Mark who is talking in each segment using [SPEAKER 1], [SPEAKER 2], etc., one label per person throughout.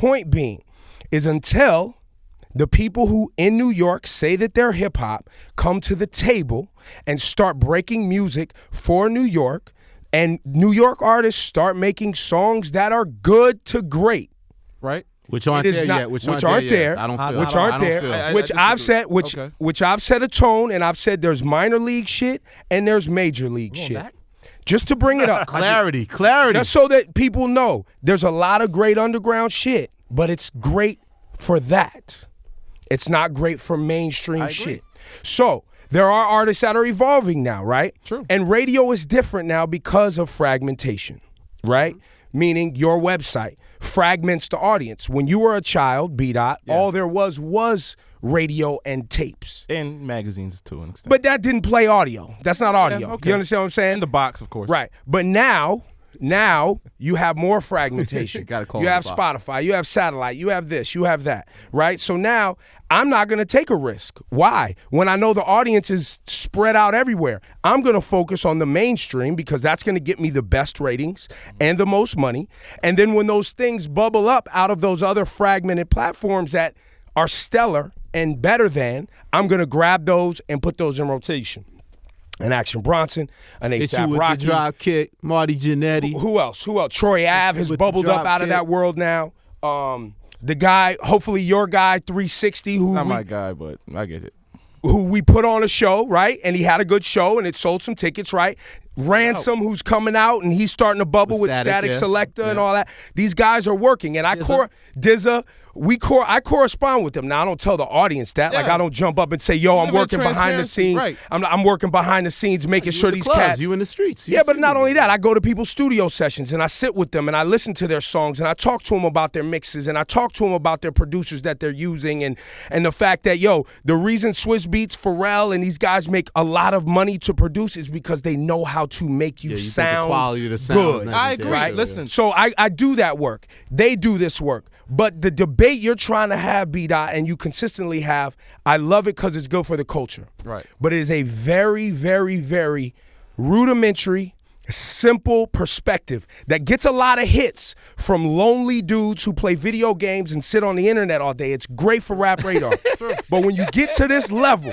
[SPEAKER 1] point being is until the people who in New York say that they're hip hop come to the table and start breaking music for New York, and New York artists start making songs that are good to great,
[SPEAKER 2] right?
[SPEAKER 3] Which aren't there yet.
[SPEAKER 1] Which aren't there.
[SPEAKER 3] I don't feel.
[SPEAKER 1] Which aren't there. Which I've said. Which I've set a tone, and I've said there's minor league shit and there's major league shit.
[SPEAKER 2] Back?
[SPEAKER 1] Just to bring it up.
[SPEAKER 3] Clarity.
[SPEAKER 1] Just so that people know there's a lot of great underground shit, but it's great for that. It's not great for mainstream shit. So there are artists that are evolving now, right?
[SPEAKER 2] True.
[SPEAKER 1] And radio is different now because of fragmentation, right? Mm-hmm. Meaning your website fragments the audience. When you were a child, B-Dot, all there was radio and tapes.
[SPEAKER 2] And magazines to an extent.
[SPEAKER 1] But that didn't play audio. That's not audio.
[SPEAKER 2] Yeah, okay.
[SPEAKER 1] You understand what I'm saying?
[SPEAKER 2] In the box, of course.
[SPEAKER 1] Right. But now you have more fragmentation. You have Spotify, you have satellite, you have this, you have that, right? So now I'm not going to take a risk. Why? When I know the audience is spread out everywhere, I'm going to focus on the mainstream because that's going to get me the best ratings and the most money. And then when those things bubble up out of those other fragmented platforms that are stellar and better than, I'm going to grab those and put those in rotation. An Action Bronson, an A$AP Rocky.
[SPEAKER 3] The Drop Kick, Marty Jannetty.
[SPEAKER 1] Who else? Troy Ave has bubbled up out of that world now. The guy, hopefully your guy, 360.
[SPEAKER 2] Not my guy, but I get it.
[SPEAKER 1] Who we put on a show, right? And he had a good show and it sold some tickets, right? Ransom, who's coming out and he's starting to bubble with Static Selector and all that. These guys are working. And Dizza, I correspond with them. Now, I don't tell the audience that. Like, I don't jump up and say, yo, I'm working behind the scenes. Right. I'm working behind the scenes making sure these cats.
[SPEAKER 3] You in the streets.
[SPEAKER 1] But not only that, I go to people's studio sessions and I sit with them and I listen to their songs and I talk to them about their mixes and I talk to them about their producers that they're using and the fact that, the reason Swizz Beatz, Pharrell, and these guys make a lot of money to produce is because they know how to make you sound
[SPEAKER 3] quality of the sound
[SPEAKER 1] good.
[SPEAKER 2] I agree.
[SPEAKER 1] Right?
[SPEAKER 2] Listen.
[SPEAKER 1] So I do that work. They do this work. But the debate you're trying to have, B-Dot, and you consistently have, I love it because it's good for the culture.
[SPEAKER 2] Right.
[SPEAKER 1] But it is a very, very, very rudimentary, simple perspective that gets a lot of hits from lonely dudes who play video games and sit on the internet all day. It's great for Rap Radar. But when you get to this level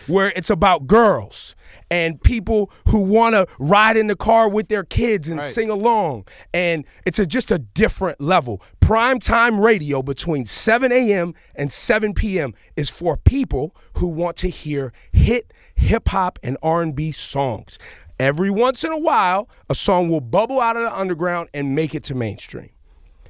[SPEAKER 1] where it's about girls and people who want to ride in the car with their kids and sing along. And it's just a different level. Primetime radio between 7 a.m. and 7 p.m. is for people who want to hear hit hip-hop and R&B songs. Every once in a while, a song will bubble out of the underground and make it to mainstream.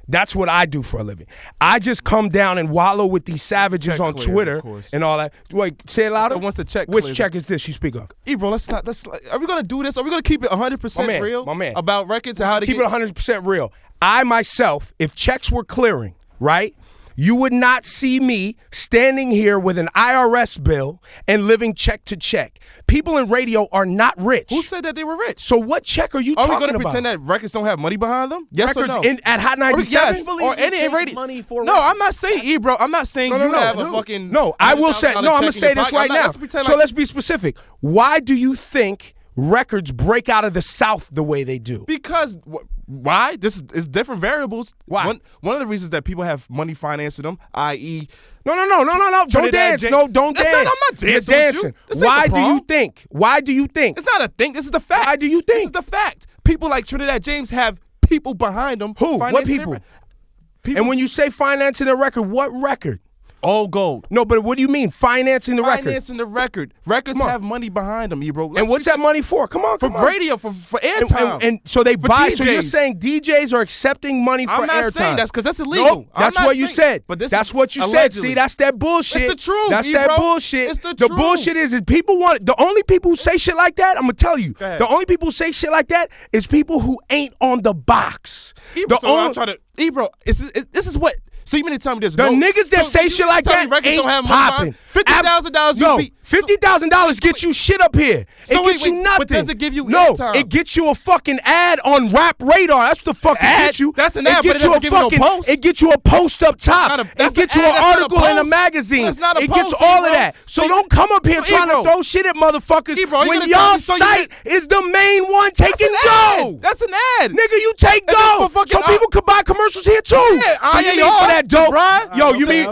[SPEAKER 1] That's what I do for a living. I just come down and wallow with these savages on Twitter and all that. Wait, say it louder.
[SPEAKER 2] So once the check
[SPEAKER 1] Which check is this you speak of?
[SPEAKER 2] Ebro, are we going to do this? Are we going to keep it 100% real?
[SPEAKER 1] My man.
[SPEAKER 2] About records and how to
[SPEAKER 1] keep it 100% real. I myself, if checks were clearing, right, you would not see me standing here with an IRS bill and living check to check. People in radio are not rich.
[SPEAKER 2] Who said that they were rich?
[SPEAKER 1] So what check are you talking about?
[SPEAKER 2] Are we going to pretend that records don't have money behind them? Yes
[SPEAKER 1] records
[SPEAKER 2] or no?
[SPEAKER 1] At Hot 97?
[SPEAKER 2] Yes. Or any radio.
[SPEAKER 4] Money for
[SPEAKER 2] no, I'm not saying Ebro. I'm not saying you have a fucking.
[SPEAKER 1] No, I will say. No, I'm going to say this right now. So let's be specific. Why do you think records break out of the South the way they do?
[SPEAKER 2] Because why? This is different variables.
[SPEAKER 1] Why?
[SPEAKER 2] One of the reasons that people have money financing them, i.e.
[SPEAKER 1] No. Don't dance. No, don't dance.
[SPEAKER 2] I'm not dancing.
[SPEAKER 1] You're dancing. Why do you think? Why do you think?
[SPEAKER 2] It's not a thing. This is the fact.
[SPEAKER 1] Why do you think?
[SPEAKER 2] This is the fact. People like Trinidad James have people behind them.
[SPEAKER 1] Who? What people? And when you say financing a record, what record?
[SPEAKER 2] All gold.
[SPEAKER 1] No, but what do you mean financing the record?
[SPEAKER 2] Financing the record. Records have money behind them, Ebro.
[SPEAKER 1] And what's that money for? Come on.
[SPEAKER 2] For radio, for airtime.
[SPEAKER 1] And so they buy.
[SPEAKER 2] DJs.
[SPEAKER 1] So you're saying DJs are accepting money for airtime?
[SPEAKER 2] I'm not saying that's because that's illegal.
[SPEAKER 1] No, that's what you said.
[SPEAKER 2] But
[SPEAKER 1] that's what you said. See, that's that bullshit.
[SPEAKER 2] It's the truth.
[SPEAKER 1] That's
[SPEAKER 2] Ebro.
[SPEAKER 1] that bullshit.
[SPEAKER 2] It's the
[SPEAKER 1] truth.
[SPEAKER 2] truth.
[SPEAKER 1] Bullshit is people want. The only people who say shit like that, I'm gonna tell you. The only people who say shit like that is people who ain't on the box.
[SPEAKER 2] Ebro, I'm trying to. Ebro, this is what. So you mean to tell me this?
[SPEAKER 1] The niggas that say shit like that ain't popping.
[SPEAKER 2] $50,000
[SPEAKER 1] No, $50,000 gets you shit up here.
[SPEAKER 2] So
[SPEAKER 1] It gets you nothing.
[SPEAKER 2] but does it give you
[SPEAKER 1] no?
[SPEAKER 2] airtime?
[SPEAKER 1] It gets you a fucking ad on Rap Radar. That's what the fuck it gets you.
[SPEAKER 2] That's an ad, but it
[SPEAKER 1] gets you
[SPEAKER 2] doesn't give you no post.
[SPEAKER 1] It gets you a post up top.
[SPEAKER 2] That's
[SPEAKER 1] It gets
[SPEAKER 2] an
[SPEAKER 1] you
[SPEAKER 2] ad,
[SPEAKER 1] an
[SPEAKER 2] that's not a
[SPEAKER 1] article in a
[SPEAKER 2] post.
[SPEAKER 1] magazine.
[SPEAKER 2] That's not a
[SPEAKER 1] It gets
[SPEAKER 2] post,
[SPEAKER 1] all
[SPEAKER 2] Ebro.
[SPEAKER 1] of that. So
[SPEAKER 2] So
[SPEAKER 1] don't come up here trying to
[SPEAKER 2] Ebro.
[SPEAKER 1] throw shit at motherfuckers
[SPEAKER 2] Ebro, you
[SPEAKER 1] when
[SPEAKER 2] gonna tell
[SPEAKER 1] y'all
[SPEAKER 2] me so you
[SPEAKER 1] site is the main one taking dough.
[SPEAKER 2] That's an ad.
[SPEAKER 1] Nigga, you take
[SPEAKER 2] And then
[SPEAKER 1] dough.
[SPEAKER 2] for fucking-
[SPEAKER 1] So people could buy commercials here too.
[SPEAKER 2] Yeah,
[SPEAKER 1] so you mean for that dough?
[SPEAKER 2] Brian?
[SPEAKER 1] Yo, you mean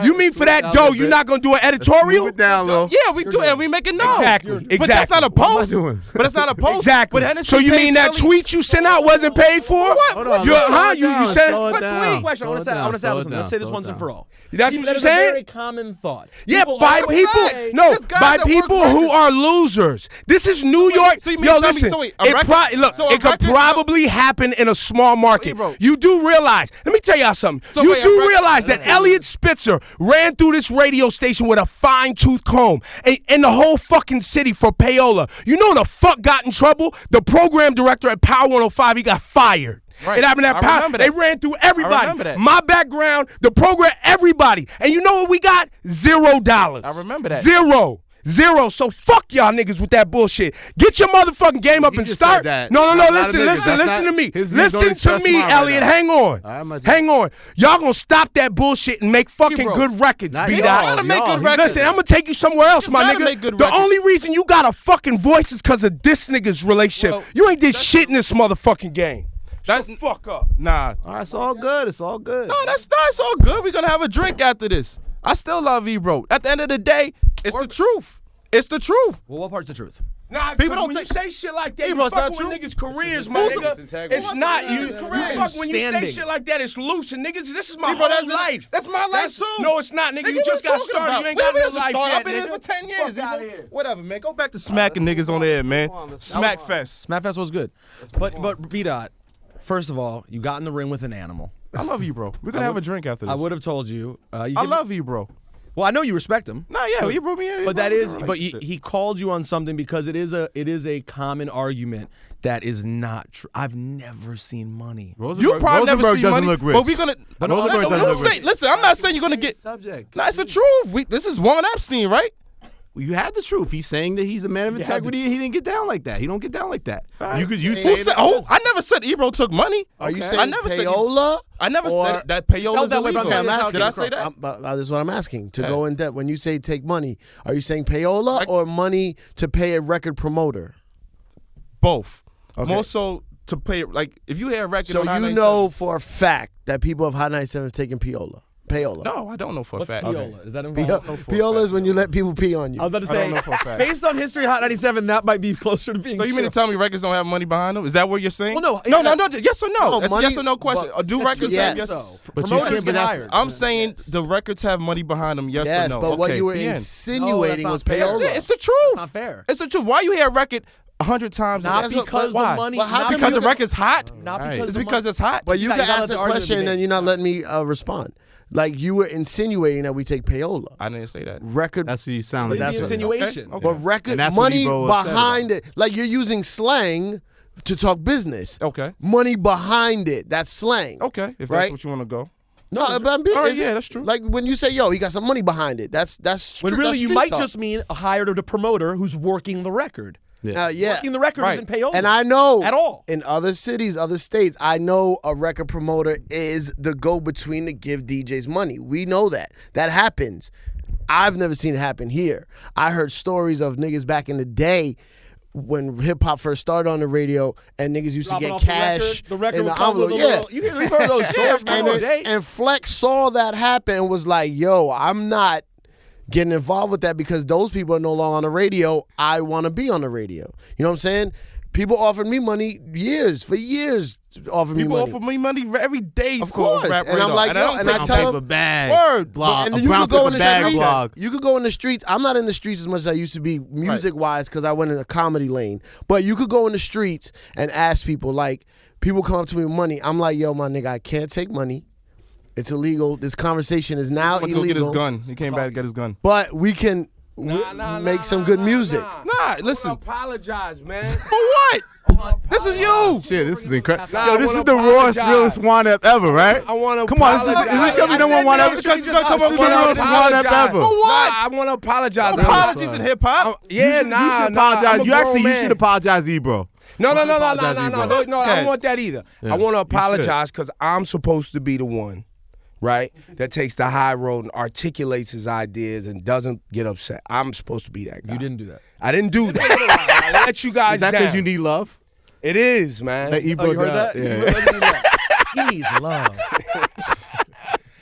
[SPEAKER 1] you mean for that dough? You're not gonna do an editorial?
[SPEAKER 3] Move it down, Lil.
[SPEAKER 2] Yeah, we do, and we make it known.
[SPEAKER 1] Exactly.
[SPEAKER 2] But that's not a
[SPEAKER 3] What am I
[SPEAKER 2] post.
[SPEAKER 3] doing?
[SPEAKER 2] But that's not a post.
[SPEAKER 1] Exactly.
[SPEAKER 2] But Hennessy
[SPEAKER 1] So you
[SPEAKER 2] pays
[SPEAKER 1] mean that
[SPEAKER 2] Ellie-
[SPEAKER 1] tweet you sent out wasn't paid for?
[SPEAKER 2] What?
[SPEAKER 3] Hold on,
[SPEAKER 1] You,
[SPEAKER 3] let's slow
[SPEAKER 1] huh?
[SPEAKER 3] it
[SPEAKER 1] You
[SPEAKER 3] down,
[SPEAKER 1] said
[SPEAKER 3] slow it
[SPEAKER 2] What
[SPEAKER 3] down.
[SPEAKER 2] tweet?
[SPEAKER 4] Question. I want to establish something. Let's say this once and for all.
[SPEAKER 1] That's what
[SPEAKER 4] That
[SPEAKER 1] you're
[SPEAKER 4] is a very
[SPEAKER 1] saying?
[SPEAKER 4] common thought.
[SPEAKER 1] Yeah,
[SPEAKER 4] People
[SPEAKER 1] by
[SPEAKER 4] always
[SPEAKER 1] people.
[SPEAKER 4] say-
[SPEAKER 1] No,
[SPEAKER 2] This guy
[SPEAKER 1] by
[SPEAKER 2] that
[SPEAKER 1] people
[SPEAKER 2] work
[SPEAKER 1] who
[SPEAKER 2] records.
[SPEAKER 1] are losers. This is New York.
[SPEAKER 2] so you mean
[SPEAKER 1] Yo,
[SPEAKER 2] tell me-
[SPEAKER 1] listen.
[SPEAKER 2] so wait, a
[SPEAKER 1] It
[SPEAKER 2] record-
[SPEAKER 1] look.
[SPEAKER 2] so a
[SPEAKER 1] It could
[SPEAKER 2] record-
[SPEAKER 1] probably happen in a small market.
[SPEAKER 2] Hey, bro.
[SPEAKER 1] You do realize. Let me tell y'all something.
[SPEAKER 2] So
[SPEAKER 1] You
[SPEAKER 2] wait, a
[SPEAKER 1] do
[SPEAKER 2] record-
[SPEAKER 1] realize that Elliot Spitzer ran through this radio station with a fine-tooth comb in the whole fucking city for payola. You know the fuck got in trouble? The program director at Power 105, he got fired.
[SPEAKER 2] Right.
[SPEAKER 1] It happened at
[SPEAKER 2] I
[SPEAKER 1] Power.
[SPEAKER 2] remember
[SPEAKER 1] They
[SPEAKER 2] that.
[SPEAKER 1] ran through everybody.
[SPEAKER 2] remember that.
[SPEAKER 1] My background, the program, everybody. And you know what we got? $0.
[SPEAKER 2] I remember that.
[SPEAKER 1] Zero. So fuck y'all niggas with that bullshit. Get your motherfucking game up
[SPEAKER 3] He
[SPEAKER 1] and
[SPEAKER 3] just
[SPEAKER 1] start.
[SPEAKER 3] said that.
[SPEAKER 1] No.
[SPEAKER 3] Not a nigga.
[SPEAKER 1] Listen
[SPEAKER 3] That's
[SPEAKER 1] to
[SPEAKER 3] not-
[SPEAKER 1] me.
[SPEAKER 3] his views don't
[SPEAKER 1] Listen to
[SPEAKER 3] express
[SPEAKER 1] me,
[SPEAKER 3] mine right
[SPEAKER 1] Elliot.
[SPEAKER 3] now.
[SPEAKER 1] Hang on.
[SPEAKER 3] All right, I'm gonna-
[SPEAKER 1] Hang on. Y'all gonna stop that bullshit and make fucking
[SPEAKER 2] Bro.
[SPEAKER 1] good records,
[SPEAKER 3] Not
[SPEAKER 1] B.
[SPEAKER 3] y'all.
[SPEAKER 1] Dot.
[SPEAKER 2] gotta make good
[SPEAKER 3] He-
[SPEAKER 2] records.
[SPEAKER 1] Listen, I'm gonna take you somewhere else,
[SPEAKER 2] You
[SPEAKER 1] my
[SPEAKER 2] gotta
[SPEAKER 1] nigga.
[SPEAKER 2] make good
[SPEAKER 1] The
[SPEAKER 2] records.
[SPEAKER 1] only reason you got a fucking voice is because of this nigga's relationship.
[SPEAKER 2] Well,
[SPEAKER 1] you ain't did shit in this motherfucking game.
[SPEAKER 2] That-
[SPEAKER 1] Shut the fuck up.
[SPEAKER 2] Nah.
[SPEAKER 3] All right, it's all good. It's all good.
[SPEAKER 2] No, that's all good. We're gonna have a drink after this. I still love Ebro. At the end of the day, it's the truth. It's the truth.
[SPEAKER 4] Well, what part's the truth?
[SPEAKER 1] Nah,
[SPEAKER 2] People don't
[SPEAKER 1] when
[SPEAKER 2] take-
[SPEAKER 1] you say shit like that,
[SPEAKER 2] Hey,
[SPEAKER 1] you
[SPEAKER 2] bro, it's
[SPEAKER 1] fucking
[SPEAKER 2] not
[SPEAKER 1] with
[SPEAKER 2] true.
[SPEAKER 1] niggas' careers, my
[SPEAKER 3] It's
[SPEAKER 1] nigga.
[SPEAKER 3] integrity.
[SPEAKER 1] It's not you.
[SPEAKER 2] It's
[SPEAKER 1] You
[SPEAKER 2] careers.
[SPEAKER 1] fuck when you say
[SPEAKER 4] Standing.
[SPEAKER 1] shit like that, it's loose. And niggas, this is my
[SPEAKER 2] Hey, bro,
[SPEAKER 1] whole life.
[SPEAKER 2] That's my life too.
[SPEAKER 1] No, it's not, nigga.
[SPEAKER 2] Nigga,
[SPEAKER 1] You just
[SPEAKER 2] what
[SPEAKER 1] got
[SPEAKER 2] talking
[SPEAKER 1] started.
[SPEAKER 2] about?
[SPEAKER 1] You ain't
[SPEAKER 2] We
[SPEAKER 1] got no
[SPEAKER 2] just
[SPEAKER 1] life
[SPEAKER 2] started.
[SPEAKER 1] yet,
[SPEAKER 2] I've been here
[SPEAKER 1] nigga.
[SPEAKER 2] for 10 years.
[SPEAKER 1] Fuck outta
[SPEAKER 2] Ebro.
[SPEAKER 1] here.
[SPEAKER 2] Whatever, man. Go back to smacking niggas on there, man. Smack fest.
[SPEAKER 4] Smackfest was good. But B-Dot, first of all, you got in the ring with an animal.
[SPEAKER 2] I love Ebro. We're gonna have a drink after this.
[SPEAKER 4] I would have told you.
[SPEAKER 2] I love Ebro.
[SPEAKER 4] Well, I know you respect him.
[SPEAKER 2] Nah, yeah, Ebro me.
[SPEAKER 4] But that is, but he called you on something because it is a common argument that is not true. I've never seen money.
[SPEAKER 2] You probably never
[SPEAKER 3] Rosenberg
[SPEAKER 2] see
[SPEAKER 3] doesn't
[SPEAKER 2] money,
[SPEAKER 3] look rich.
[SPEAKER 2] but we're gonna.
[SPEAKER 4] But no,
[SPEAKER 3] Rosenberg
[SPEAKER 4] no,
[SPEAKER 3] doesn't
[SPEAKER 4] no,
[SPEAKER 3] look rich.
[SPEAKER 2] Listen, I'm not saying you're gonna get.
[SPEAKER 3] Subject.
[SPEAKER 2] Nah, it's the truth. This is Juan Epstein, right?
[SPEAKER 3] You had the truth. He's saying that he's a man of integrity and he didn't get down like that. He don't get down like that. You
[SPEAKER 2] Who
[SPEAKER 3] say
[SPEAKER 2] said? Oh, I never said Ebro took money.
[SPEAKER 5] Are you
[SPEAKER 3] Okay.
[SPEAKER 5] saying
[SPEAKER 2] I never said
[SPEAKER 5] payola?
[SPEAKER 2] I never
[SPEAKER 5] or-
[SPEAKER 2] said that payola
[SPEAKER 4] Felt
[SPEAKER 2] is
[SPEAKER 4] that way, but I'm
[SPEAKER 2] illegal.
[SPEAKER 4] telling you that's how it
[SPEAKER 2] Did I
[SPEAKER 4] came
[SPEAKER 2] say that?
[SPEAKER 5] This is what I'm asking. To
[SPEAKER 2] Hey.
[SPEAKER 5] go in depth, when you say take money, are you saying payola or money to pay a record promoter?
[SPEAKER 2] Both.
[SPEAKER 5] Okay.
[SPEAKER 2] More so to pay. Like if you hear a record,
[SPEAKER 5] So
[SPEAKER 2] on
[SPEAKER 5] you
[SPEAKER 2] 997
[SPEAKER 5] know for a fact that people of Hot 97 is taking payola.
[SPEAKER 2] No, I don't know for a
[SPEAKER 4] What's
[SPEAKER 2] fact.
[SPEAKER 4] Piola? Is that
[SPEAKER 5] Pio-
[SPEAKER 4] involved?
[SPEAKER 5] Payola is when you let people pee on you.
[SPEAKER 4] I was about to
[SPEAKER 2] I don't
[SPEAKER 4] say,
[SPEAKER 2] know for a fact.
[SPEAKER 4] based on history, Hot 97, that might be closer to being
[SPEAKER 2] So you
[SPEAKER 4] true.
[SPEAKER 2] mean to tell me records don't have money behind them? Is that what you're saying?
[SPEAKER 4] Well, no,
[SPEAKER 2] no. Yes or no?
[SPEAKER 5] No,
[SPEAKER 2] That's a
[SPEAKER 5] money-
[SPEAKER 2] yes or no question.
[SPEAKER 5] but-
[SPEAKER 2] Do records
[SPEAKER 5] yes.
[SPEAKER 2] have yes?
[SPEAKER 4] So,
[SPEAKER 3] But you
[SPEAKER 4] promoters
[SPEAKER 3] can't- but
[SPEAKER 4] get
[SPEAKER 3] that's-
[SPEAKER 4] hired.
[SPEAKER 2] I'm saying the records have money behind them. Yes,
[SPEAKER 5] Yes,
[SPEAKER 2] or no?
[SPEAKER 5] but what
[SPEAKER 2] Okay,
[SPEAKER 5] you were
[SPEAKER 2] the end.
[SPEAKER 5] insinuating
[SPEAKER 4] No,
[SPEAKER 5] was
[SPEAKER 4] that's not fair.
[SPEAKER 5] payola.
[SPEAKER 2] That's it. It's the truth.
[SPEAKER 4] not fair.
[SPEAKER 2] It's the truth. Why you hear a record 100 times?
[SPEAKER 4] Not
[SPEAKER 2] and-
[SPEAKER 5] That's what-
[SPEAKER 4] because
[SPEAKER 5] but
[SPEAKER 4] the
[SPEAKER 2] why?
[SPEAKER 4] money.
[SPEAKER 5] But how
[SPEAKER 4] not
[SPEAKER 5] come
[SPEAKER 2] because
[SPEAKER 5] you
[SPEAKER 2] the
[SPEAKER 5] got-
[SPEAKER 2] record's hot.
[SPEAKER 4] Not
[SPEAKER 3] Right.
[SPEAKER 4] because
[SPEAKER 2] It's
[SPEAKER 4] the
[SPEAKER 2] because
[SPEAKER 4] money.
[SPEAKER 2] it's hot.
[SPEAKER 5] But you
[SPEAKER 4] got-
[SPEAKER 5] can
[SPEAKER 4] you gotta
[SPEAKER 5] ask
[SPEAKER 4] let
[SPEAKER 5] a
[SPEAKER 4] the argument
[SPEAKER 5] question
[SPEAKER 4] be
[SPEAKER 5] and
[SPEAKER 4] made.
[SPEAKER 5] you're not letting me respond. Like you were insinuating that we take payola.
[SPEAKER 2] I didn't say that.
[SPEAKER 5] Record
[SPEAKER 3] That's what you sound
[SPEAKER 4] It's
[SPEAKER 3] like.
[SPEAKER 4] the
[SPEAKER 5] That's what-
[SPEAKER 4] insinuation.
[SPEAKER 2] Okay.
[SPEAKER 5] but record
[SPEAKER 3] And that's what
[SPEAKER 5] money
[SPEAKER 3] Ebro upset
[SPEAKER 5] behind it. Like you're using slang to talk business.
[SPEAKER 2] Okay.
[SPEAKER 5] Money behind it. That's slang.
[SPEAKER 2] Okay. If
[SPEAKER 5] Right?
[SPEAKER 2] that's what you want to go.
[SPEAKER 5] No, but I'm being,
[SPEAKER 2] All right,
[SPEAKER 5] is
[SPEAKER 2] yeah,
[SPEAKER 5] it-
[SPEAKER 2] that's true.
[SPEAKER 5] Like when you say, "Yo, he got some money behind it." That's
[SPEAKER 4] When
[SPEAKER 5] stri-
[SPEAKER 4] really
[SPEAKER 5] that's
[SPEAKER 4] you
[SPEAKER 5] street
[SPEAKER 4] might
[SPEAKER 5] talk.
[SPEAKER 4] just mean hired a promoter who's working the record.
[SPEAKER 5] yeah.
[SPEAKER 4] Working the record
[SPEAKER 2] Right.
[SPEAKER 4] isn't payola.
[SPEAKER 5] And I know
[SPEAKER 4] At all.
[SPEAKER 5] in other cities, other states, I know a record promoter is the go-between to give DJs money. We know that. That happens. I've never seen it happen here. I heard stories of niggas back in the day when hip hop first started on the radio, and niggas used
[SPEAKER 4] Dropping
[SPEAKER 5] to
[SPEAKER 4] off
[SPEAKER 5] get cash
[SPEAKER 4] the record
[SPEAKER 5] in
[SPEAKER 4] will
[SPEAKER 5] the
[SPEAKER 4] come with
[SPEAKER 5] envelope.
[SPEAKER 4] a
[SPEAKER 5] Yeah.
[SPEAKER 4] little- We've heard those stories back in the day.
[SPEAKER 5] And Flex saw that happen and was like, "Yo, I'm not getting involved with that because those people are no longer on the radio. I want to be on the radio." You know what I'm saying? People offered me money for years offered
[SPEAKER 2] People
[SPEAKER 5] me money.
[SPEAKER 2] offer me money every day
[SPEAKER 5] Of
[SPEAKER 2] for
[SPEAKER 5] course.
[SPEAKER 2] rap
[SPEAKER 5] And I'm
[SPEAKER 2] radar.
[SPEAKER 5] like,
[SPEAKER 2] and I
[SPEAKER 5] yo,
[SPEAKER 2] don't
[SPEAKER 5] and
[SPEAKER 2] take
[SPEAKER 5] I
[SPEAKER 2] it
[SPEAKER 5] tell
[SPEAKER 2] back.
[SPEAKER 5] them-
[SPEAKER 3] Paper bag.
[SPEAKER 2] Word.
[SPEAKER 3] Blog.
[SPEAKER 5] And
[SPEAKER 3] A
[SPEAKER 5] you
[SPEAKER 3] brown
[SPEAKER 5] could go
[SPEAKER 3] paper
[SPEAKER 5] in the
[SPEAKER 3] bag
[SPEAKER 5] streets.
[SPEAKER 3] blog.
[SPEAKER 5] You could go in the streets. I'm not in the streets as much as I used to be music-wise because I went in a comedy lane. But you could go in the streets and ask people, like, people come up to me with money. I'm like, yo, my nigga, I can't take money. It's illegal. This conversation is now
[SPEAKER 2] He went to go get his
[SPEAKER 5] illegal.
[SPEAKER 2] gun. He came back to get his gun.
[SPEAKER 5] But we can make some good music.
[SPEAKER 2] Nah, listen.
[SPEAKER 1] Apologize, man.
[SPEAKER 2] For what? This is you.
[SPEAKER 3] Shit, this is incredible.
[SPEAKER 1] Nah,
[SPEAKER 3] Yo,
[SPEAKER 1] I
[SPEAKER 3] this
[SPEAKER 1] wanna
[SPEAKER 3] is the rawest,
[SPEAKER 1] apologize.
[SPEAKER 3] realest Juan Ep ever, right?
[SPEAKER 1] I want to
[SPEAKER 3] Come on, is this gonna be number one Ep?
[SPEAKER 2] because he's gonna come
[SPEAKER 3] This
[SPEAKER 2] up
[SPEAKER 3] is
[SPEAKER 2] with
[SPEAKER 3] the realest Juan Ep ever.
[SPEAKER 2] For what?
[SPEAKER 1] Nah, I want to apologize.
[SPEAKER 2] Apologies in hip hop.
[SPEAKER 1] Yeah,
[SPEAKER 3] You should apologize. You should apologize, Ebro.
[SPEAKER 1] No, I
[SPEAKER 3] apologize,
[SPEAKER 1] don't
[SPEAKER 2] Okay.
[SPEAKER 1] want that either.
[SPEAKER 3] Yeah,
[SPEAKER 1] I want to
[SPEAKER 3] you
[SPEAKER 1] apologize because I'm supposed to be the one, right, that takes the high road and articulates his ideas and doesn't get upset. I'm supposed to be that guy.
[SPEAKER 4] You didn't do that.
[SPEAKER 1] I didn't do that. I let you guys
[SPEAKER 3] Is that
[SPEAKER 1] down.
[SPEAKER 3] because you need love?
[SPEAKER 1] It is, man.
[SPEAKER 3] That Ebro
[SPEAKER 4] You heard
[SPEAKER 3] does.
[SPEAKER 4] that?
[SPEAKER 3] Yeah.
[SPEAKER 4] He needs love.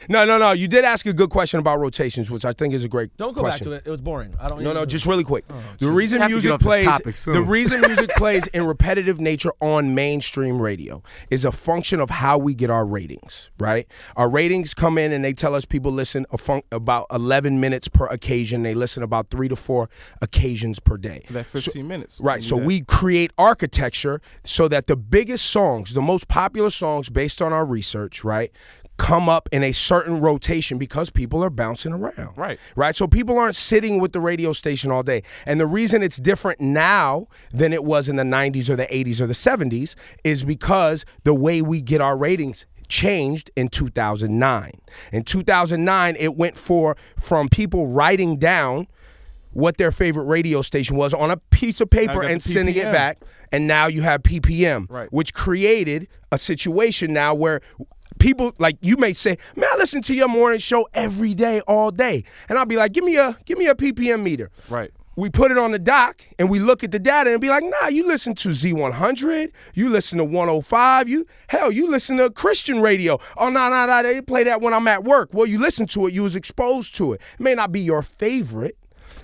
[SPEAKER 1] No. You did ask a good question about rotations, which I think is a great
[SPEAKER 4] Don't go
[SPEAKER 1] question.
[SPEAKER 4] back to it. It was boring. I don't.
[SPEAKER 1] No,
[SPEAKER 4] even-
[SPEAKER 1] just really quick.
[SPEAKER 3] Oh,
[SPEAKER 1] The reason
[SPEAKER 3] have to get
[SPEAKER 1] music
[SPEAKER 3] off this
[SPEAKER 1] plays,
[SPEAKER 3] topic soon.
[SPEAKER 1] the reason music plays in repetitive nature on mainstream radio is a function of how we get our ratings. Right? Our ratings come in and they tell us people listen about 11 minutes per occasion. They listen about 3 to 4 occasions per day.
[SPEAKER 2] That 15 minutes.
[SPEAKER 1] Right. So we create architecture so that the biggest songs, the most popular songs based on our research, right, come up in a certain rotation because people are bouncing around. Right. So people aren't sitting with the radio station all day. And the reason it's different now than it was in the 90s or the 80s or the 70s is because the way we get our ratings changed in 2009. In 2009, it went from people writing down what their favorite radio station was on a piece of paper
[SPEAKER 2] got
[SPEAKER 1] and
[SPEAKER 2] the
[SPEAKER 1] sending it
[SPEAKER 2] PPM.
[SPEAKER 1] back. And now you have PPM,
[SPEAKER 2] Right.
[SPEAKER 1] which created a situation now where people, like, you may say, man, I listen to your morning show every day, all day. And I'll be like, give me a PPM meter.
[SPEAKER 2] Right.
[SPEAKER 1] We put it on the dock and we look at the data and be like, nah, you listen to Z100, you listen to 105, you listen to Christian radio. Oh, no, they play that when I'm at work. Well, you listen to it, you was exposed to it. It may not be your favorite,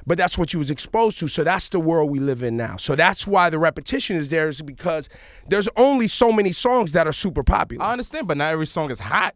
[SPEAKER 1] but that's what you was exposed to. So that's the world we live in now. So that's why the repetition is there, is because there's only so many songs that are super popular.
[SPEAKER 2] I understand, but not every song is hot.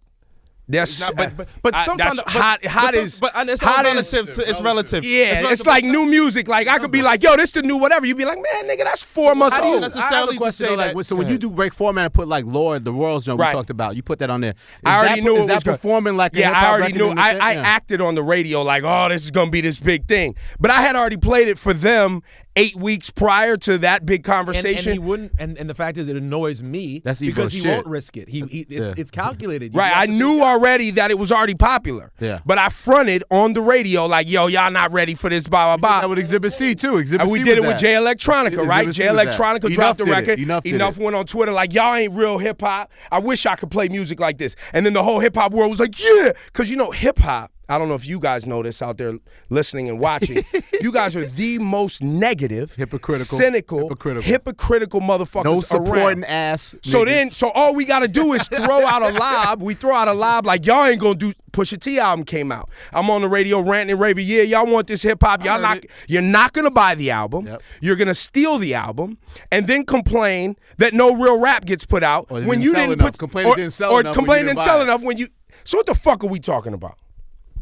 [SPEAKER 1] That's
[SPEAKER 2] But sometimes
[SPEAKER 1] that's hot is
[SPEAKER 2] it's
[SPEAKER 1] hot
[SPEAKER 2] relative.
[SPEAKER 1] is-
[SPEAKER 2] It's relative.
[SPEAKER 1] Yeah, it's like new music. Like I could be like, yo, this the new whatever. You'd be like, man, nigga, that's 4 months
[SPEAKER 3] How do you
[SPEAKER 1] old.
[SPEAKER 2] necessarily
[SPEAKER 3] I have a
[SPEAKER 2] to
[SPEAKER 3] question,
[SPEAKER 2] say
[SPEAKER 3] though, like,
[SPEAKER 2] that-
[SPEAKER 3] so when you do break format and put like Lord, the Royals joint
[SPEAKER 1] Right.
[SPEAKER 3] we talked about, you put that on there.
[SPEAKER 1] I already knew it
[SPEAKER 3] Is that
[SPEAKER 1] was gonna-
[SPEAKER 3] performing like a
[SPEAKER 1] Yeah,
[SPEAKER 3] hip-hop
[SPEAKER 1] I already
[SPEAKER 3] record
[SPEAKER 1] knew.
[SPEAKER 3] in the
[SPEAKER 1] I
[SPEAKER 3] thing? Yeah.
[SPEAKER 1] acted on the radio like, oh, this is gonna be this big thing. But I had already played it for them 8 weeks prior to that big conversation.
[SPEAKER 4] And he wouldn't. And the fact is, it annoys me
[SPEAKER 3] That's
[SPEAKER 4] because
[SPEAKER 3] Ebro's
[SPEAKER 4] he
[SPEAKER 3] shit.
[SPEAKER 4] won't risk it. It's calculated. You
[SPEAKER 1] Right,
[SPEAKER 4] have
[SPEAKER 1] I
[SPEAKER 4] to
[SPEAKER 1] knew already that it was already popular.
[SPEAKER 3] Yeah.
[SPEAKER 1] But I fronted on the radio like, yo, y'all not ready for this, blah, blah,
[SPEAKER 3] That
[SPEAKER 1] blah.
[SPEAKER 3] with Exhibit C too. Exhibit
[SPEAKER 1] And we
[SPEAKER 3] C
[SPEAKER 1] did it
[SPEAKER 3] was
[SPEAKER 1] with
[SPEAKER 3] that.
[SPEAKER 1] Jay Electronica,
[SPEAKER 3] Exhibit
[SPEAKER 1] right?
[SPEAKER 3] C
[SPEAKER 1] Jay
[SPEAKER 3] was that.
[SPEAKER 1] Electronica dropped the
[SPEAKER 3] Enough
[SPEAKER 1] record.
[SPEAKER 3] did it. Enough did it.
[SPEAKER 1] went on Twitter like, y'all ain't real hip hop. I wish I could play music like this. And then the whole hip hop world was like, yeah, because you know, hip hop. I don't know if you guys know this out there listening and watching. You guys are the most negative,
[SPEAKER 3] Hypocritical.
[SPEAKER 1] cynical,
[SPEAKER 3] Hypocritical.
[SPEAKER 1] motherfuckers
[SPEAKER 3] No supporting
[SPEAKER 1] around.
[SPEAKER 3] ass.
[SPEAKER 1] So
[SPEAKER 3] niggas.
[SPEAKER 1] all we got to do is throw out a lob. We throw out a lob like, y'all ain't going to do. Pusha T album came out. I'm on the radio ranting and raving, yeah, y'all want this hip hop. You're not going to buy the album.
[SPEAKER 3] Yep.
[SPEAKER 1] You're going to steal the album and then complain that no real rap gets put out
[SPEAKER 3] Or it
[SPEAKER 1] when
[SPEAKER 3] didn't
[SPEAKER 1] you
[SPEAKER 3] sell
[SPEAKER 1] didn't
[SPEAKER 3] enough.
[SPEAKER 1] put
[SPEAKER 3] Complain it didn't sell
[SPEAKER 1] or
[SPEAKER 3] enough when
[SPEAKER 1] complain
[SPEAKER 3] you
[SPEAKER 1] didn't
[SPEAKER 3] didn't
[SPEAKER 1] sell
[SPEAKER 3] buy it.
[SPEAKER 1] enough when you. So what the fuck are we talking about?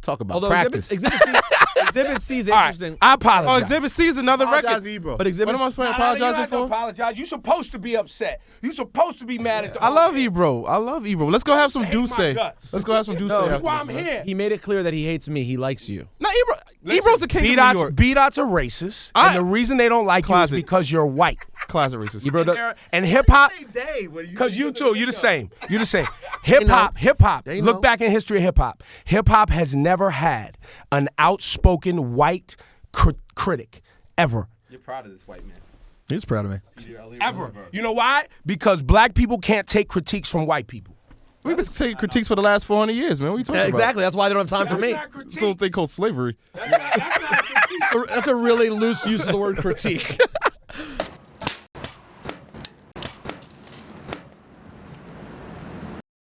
[SPEAKER 3] Talk about
[SPEAKER 4] Although
[SPEAKER 3] practice.
[SPEAKER 4] Exhibit C is
[SPEAKER 1] All right,
[SPEAKER 4] interesting.
[SPEAKER 1] I
[SPEAKER 2] Oh,
[SPEAKER 1] apologize.
[SPEAKER 2] Exhibit C is another
[SPEAKER 3] Apologize,
[SPEAKER 2] record.
[SPEAKER 3] Ebro.
[SPEAKER 4] But Exhibit
[SPEAKER 2] What am I supposed to
[SPEAKER 1] You
[SPEAKER 2] apologizing
[SPEAKER 1] don't have to
[SPEAKER 2] for?
[SPEAKER 1] apologize. You're supposed to be upset. You're supposed to be mad at the.
[SPEAKER 2] I love Ebro. Let's go have some
[SPEAKER 1] hate my
[SPEAKER 2] Douce.
[SPEAKER 1] guts.
[SPEAKER 2] Let's go have some Douce.
[SPEAKER 4] No,
[SPEAKER 2] after
[SPEAKER 1] That's why
[SPEAKER 2] this,
[SPEAKER 1] I'm
[SPEAKER 2] man.
[SPEAKER 1] here.
[SPEAKER 4] He made it clear that he hates me. He likes you.
[SPEAKER 2] No, Ebro's the king of New York.
[SPEAKER 1] B-Dot's a racist,
[SPEAKER 2] I-
[SPEAKER 1] and the reason they don't like you
[SPEAKER 2] Closet.
[SPEAKER 1] is because you're white.
[SPEAKER 2] Classic racist.
[SPEAKER 4] Ebro does.
[SPEAKER 1] And hip hop, because you too, you're the same. You're the same. Hip hop.
[SPEAKER 5] They
[SPEAKER 1] Look
[SPEAKER 5] know.
[SPEAKER 1] back in history of hip hop. Hip hop has never had an outspoken white critic ever.
[SPEAKER 3] You're proud of this white man.
[SPEAKER 4] He's proud of me.
[SPEAKER 1] Ever. You know why? Because black people can't take critiques from white people.
[SPEAKER 2] We've been taking critiques for the last 400 years, man. What are you talking about?
[SPEAKER 4] Exactly. That's why they don't have time for me.
[SPEAKER 2] This little thing called slavery.
[SPEAKER 4] That's a really loose use of the word critique.